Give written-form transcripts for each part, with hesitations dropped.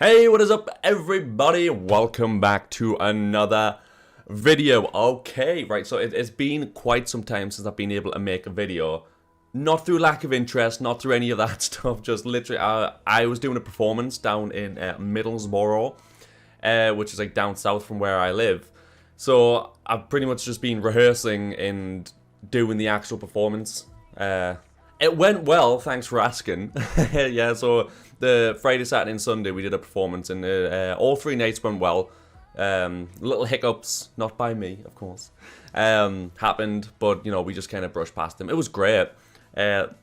Hey, what is up everybody? Welcome back to another video. Okay, right, so it's been quite some time since I've been able to make a video. Not through lack of interest, not through any of that stuff, just literally, I was doing a performance down in Middlesbrough, which is like down south from where I live. So I've pretty much just been rehearsing and doing the actual performance. It went well, thanks for asking. Yeah, so the Friday, Saturday, and Sunday we did a performance, and all 3 nights went well. Little hiccups, not by me, of course, happened, but you know, we just kind of brushed past them. It was great.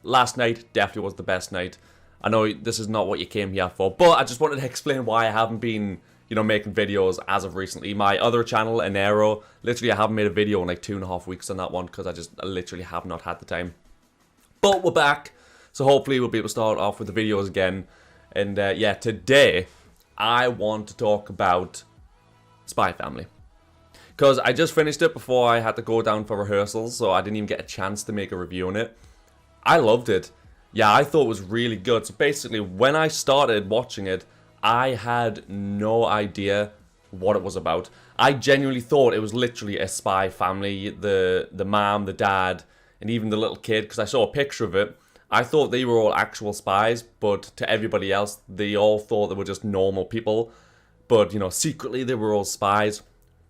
Last night definitely was the best night. I know this is not what you came here for, but I just wanted to explain why I haven't been, you know, making videos as of recently. My other channel, Nitro, literally I haven't made a video in like 2.5 weeks on that one because I literally have not had the time. But we're back, so hopefully we'll be able to start off with the videos again. And yeah, today I want to talk about Spy Family, because I just finished it before I had to go down for rehearsals, so I didn't even get a chance to make a review on it. I loved it. Yeah, I thought it was really good. So basically, when I started watching it, I had no idea what it was about. I genuinely thought it was literally a spy family, the mom, the dad, and even the little kid, because I saw a picture of it. I thought they were all actual spies, but to everybody else, they all thought they were just normal people. But, you know, secretly they were all spies.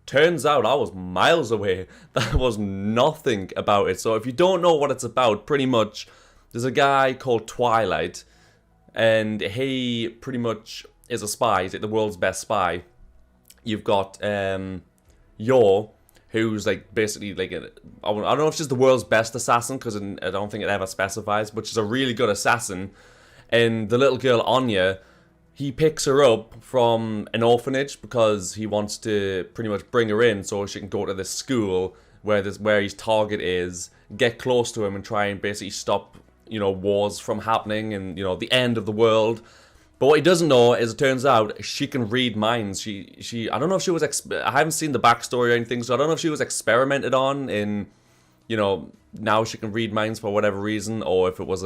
Turns out I was miles away. There was nothing about it. So if you don't know what it's about, pretty much, there's a guy called Twilight, and he pretty much is a spy. He's like the world's best spy. You've got Yor, who's like basically like I don't know if she's the world's best assassin, because I don't think it ever specifies, but she's a really good assassin. And the little girl Anya, he picks her up from an orphanage because he wants to pretty much bring her in so she can go to this school where his target is, get close to him and try and basically stop, you know, wars from happening and, you know, the end of the world. But what he doesn't know is, it turns out, she can read minds. She I don't know if she was, I haven't seen the backstory or anything, so I don't know if she was experimented on in, you know, now she can read minds for whatever reason, or if it was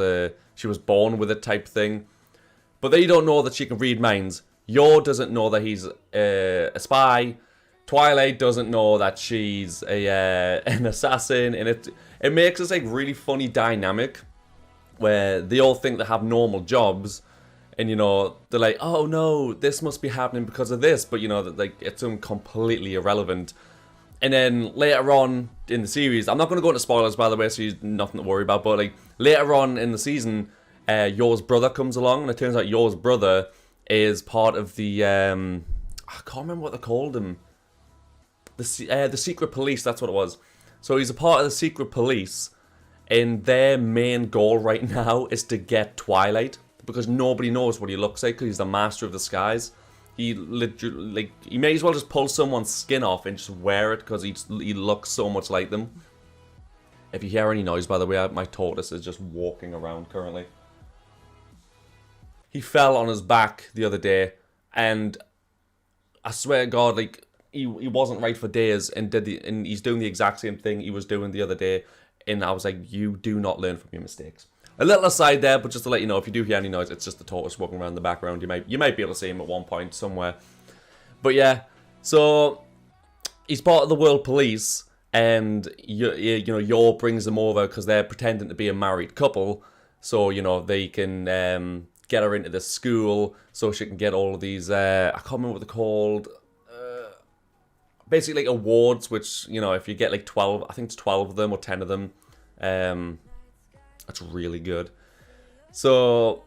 she was born with it type thing. But they don't know that she can read minds. Yor doesn't know that he's a spy. Twilight doesn't know that she's an assassin, and it makes this like really funny dynamic where they all think they have normal jobs. And, you know, they're like, oh no, this must be happening because of this. But, you know, like, it's completely irrelevant. And then later on in the series, I'm not going to go into spoilers, by the way, so you've nothing to worry about. But, like, later on in the season, Yor's brother comes along. And it turns out Yor's brother is part of the, I can't remember what they called him. The secret police, that's what it was. So he's a part of the secret police. And their main goal right now is to get Twilight, because nobody knows what he looks like, because he's the master of the skies. He literally, like, he may as well just pull someone's skin off and just wear it, because he looks so much like them. If you hear any noise, by the way, my tortoise is just walking around currently. He fell on his back the other day, and I swear to God, like, he wasn't right for days, and he's doing the exact same thing he was doing the other day, and I was like, you do not learn from your mistakes. A little aside there, but just to let you know, if you do hear any noise, it's just the tortoise walking around in the background. You might be able to see him at one point somewhere. But yeah, so he's part of the world police, and you know, Yor brings them over because they're pretending to be a married couple, so you know they can get her into the school so she can get all of these. I can't remember what they're called. Basically, like awards, which, you know, if you get like 12, I think it's 12 of them or 10 of them. That's really good. So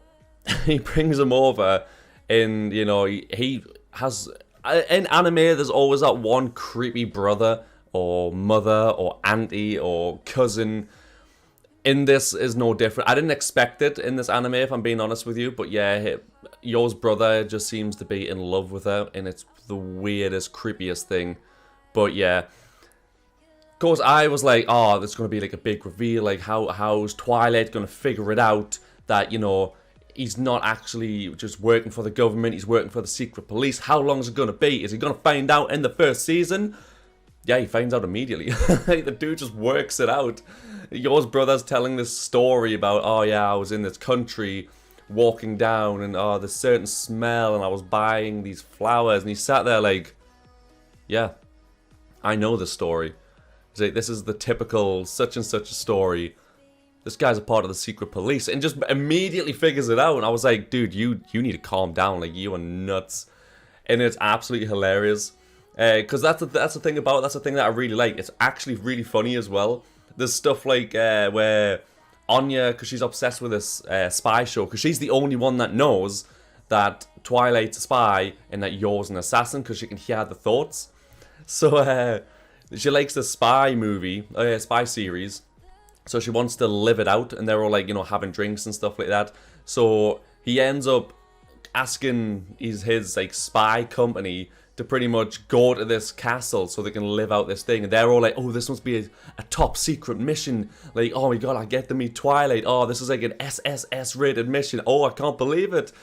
he brings him over, and you know, he has, in anime there's always that one creepy brother or mother or auntie or cousin. In this is no different. I didn't expect it in this anime, if I'm being honest with you, but yeah, Yor's brother just seems to be in love with her, and it's the weirdest, creepiest thing. But yeah, of course, I was like, oh, there's going to be like a big reveal, like how's Twilight going to figure it out that, you know, he's not actually just working for the government, he's working for the secret police. How long is it going to be? Is he going to find out in the first season? Yeah, he finds out immediately. The dude just works it out. Yor's brother's telling this story about, oh yeah, I was in this country walking down, and oh, there's certain smell, and I was buying these flowers, and he sat there like, yeah, I know the story. He's like, this is the typical such and such a story. This guy's a part of the secret police, and just immediately figures it out. And I was like, dude, you need to calm down. Like, you are nuts. And it's absolutely hilarious. Because that's the thing about it. That's the thing that I really like. It's actually really funny as well. There's stuff like where Anya, because she's obsessed with this spy show, because she's the only one that knows that Twilight's a spy and that you're an assassin, because she can hear the thoughts. So she likes the spy movie, spy series. So she wants to live it out, and they're all like, you know, having drinks and stuff like that. So he ends up asking his like spy company to pretty much go to this castle so they can live out this thing. And they're all like, oh, this must be a top secret mission. Like, oh my god, I get to meet Twilight. Oh, this is like an SSS rated mission. Oh, I can't believe it.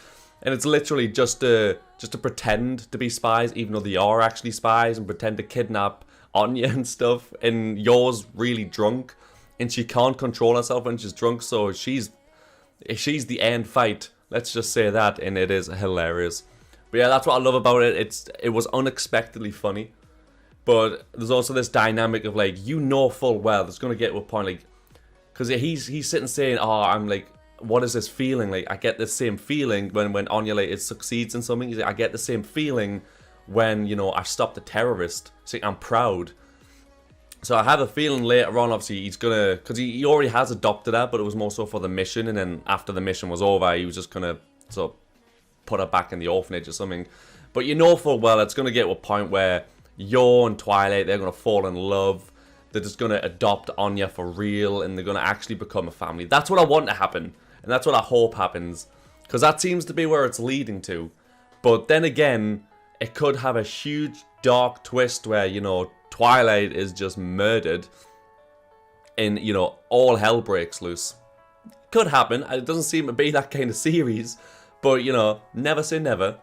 And it's literally just to pretend to be spies, even though they are actually spies, and pretend to kidnap Anya and stuff. And Yor's really drunk, and she can't control herself when she's drunk, so she's the end fight. Let's just say that, and it is hilarious. But yeah, that's what I love about it. It was unexpectedly funny, but there's also this dynamic of like, you know full well there's gonna get to a point like, because he's sitting saying, oh, I'm like, what is this feeling like? I get the same feeling when Anya like it succeeds in something. He's like, I get the same feeling when, you know, I stopped a terrorist. So I'm proud. So I have a feeling later on, obviously, he's gonna, because he already has adopted her, but it was more so for the mission, and then after the mission was over, he was just gonna sort of put her back in the orphanage or something. But you know full well it's gonna get to a point where Yor and Twilight, they're gonna fall in love. They're just gonna adopt Anya for real, and they're gonna actually become a family. That's what I want to happen, and that's what I hope happens, because that seems to be where it's leading to. But then again, it could have a huge dark twist where, you know, Twilight is just murdered and, you know, all hell breaks loose. Could happen. It doesn't seem to be that kind of series, but, you know, never say never.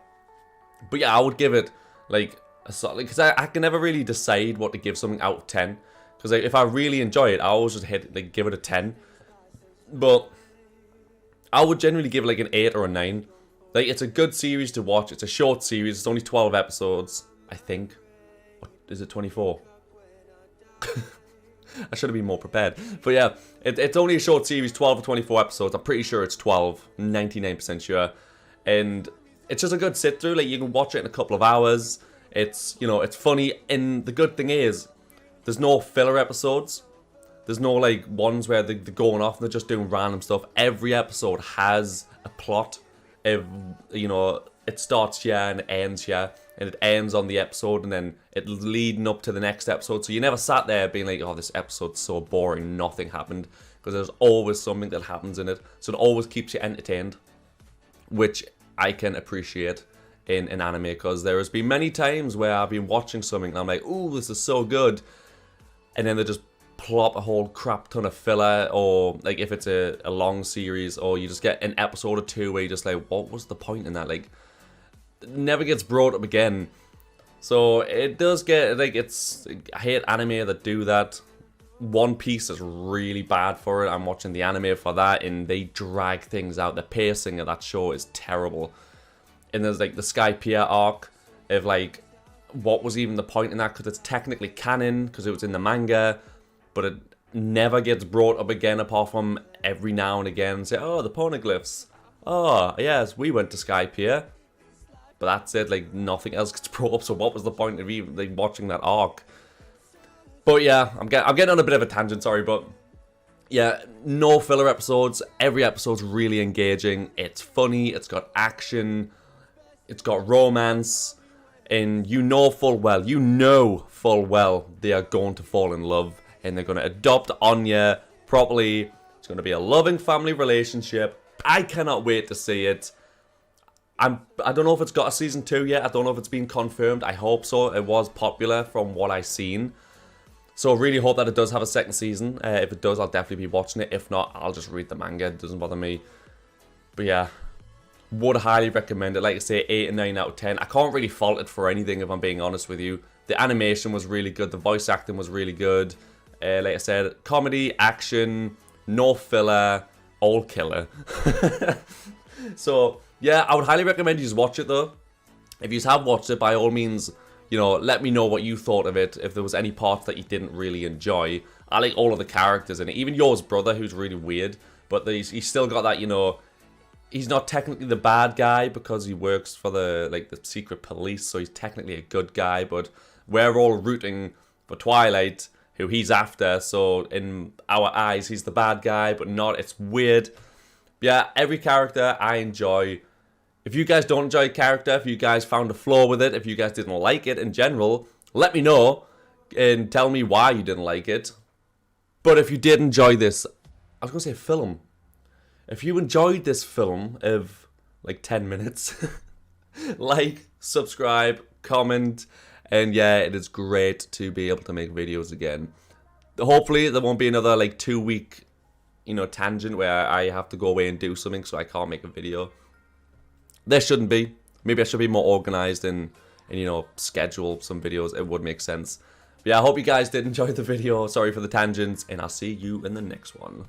But yeah, I would give it like a solid, because I can never really decide what to give something out of 10, because like, if I really enjoy it, I always just give it a 10. But I would generally give it like an 8 or a 9. Like, it's a good series to watch. It's a short series. It's only 12 episodes, I think. Is it 24? I should have been more prepared. But yeah, it's only a short series, 12 or 24 episodes. I'm pretty sure it's 12, 99% sure. And it's just a good sit through. Like, you can watch it in a couple of hours. It's, you know, it's funny. And the good thing is, there's no filler episodes. There's no like ones where they're going off and they're just doing random stuff. Every episode has a plot. You know, it starts here and it ends here, and it ends on the episode, and then it's leading up to the next episode. So you never sat there being like, oh, this episode's so boring, nothing happened, because there's always something that happens in it. So it always keeps you entertained, which I can appreciate in an anime, because there has been many times where I've been watching something and I'm like, ooh, this is so good, and then they just plop a whole crap ton of filler, or like if it's a long series, or you just get an episode or two where you're just like, what was the point in that? Like, it never gets brought up again. So it does get like, I hate anime that do that. One Piece is really bad for it. I'm watching the anime for that, and they drag things out. The pacing of that show is terrible. And there's like the Skypiea arc of like, what was even the point in that? Because it's technically canon, because it was in the manga, but it never gets brought up again, apart from every now and again. Say, oh, the poneglyphs. Oh, yes, we went to Skypiea. But that's it, like, nothing else gets brought up, so what was the point of even like, watching that arc? But yeah, I'm getting on a bit of a tangent, sorry, but yeah, no filler episodes. Every episode's really engaging. It's funny, it's got action, it's got romance, and you know full well they are going to fall in love, and they're going to adopt Anya properly. It's going to be a loving family relationship. I cannot wait to see it. I don't know if it's got a season 2 yet. I don't know if it's been confirmed. I hope so. It was popular from what I've seen. So I really hope that it does have a second season. If it does, I'll definitely be watching it. If not, I'll just read the manga. It doesn't bother me. But yeah, would highly recommend it. Like I say, 8 and 9 out of 10. I can't really fault it for anything, if I'm being honest with you. The animation was really good. The voice acting was really good. Like I said, comedy, action, no filler, all killer. So, yeah, I would highly recommend you just watch it, though. If you have watched it, by all means, you know, let me know what you thought of it. If there was any parts that you didn't really enjoy. I like all of the characters in it. Even yours brother, who's really weird. But he's still got that, you know, he's not technically the bad guy because he works for the, like, the secret police. So he's technically a good guy. But we're all rooting for Twilight, who he's after. So in our eyes, he's the bad guy, but not. It's weird. Yeah, every character I enjoy. If you guys don't enjoy a character, if you guys found a flaw with it, if you guys didn't like it in general, let me know and tell me why you didn't like it. But if you did enjoy this, I was going to say film. If you enjoyed this film of like 10 minutes, like, subscribe, comment, and yeah, it is great to be able to make videos again. Hopefully there won't be another like 2-week, you know, tangent where I have to go away and do something so I can't make a video. There shouldn't be. Maybe I should be more organized and you know, schedule some videos. It would make sense. But yeah, I hope you guys did enjoy the video. Sorry for the tangents, and I'll see you in the next one.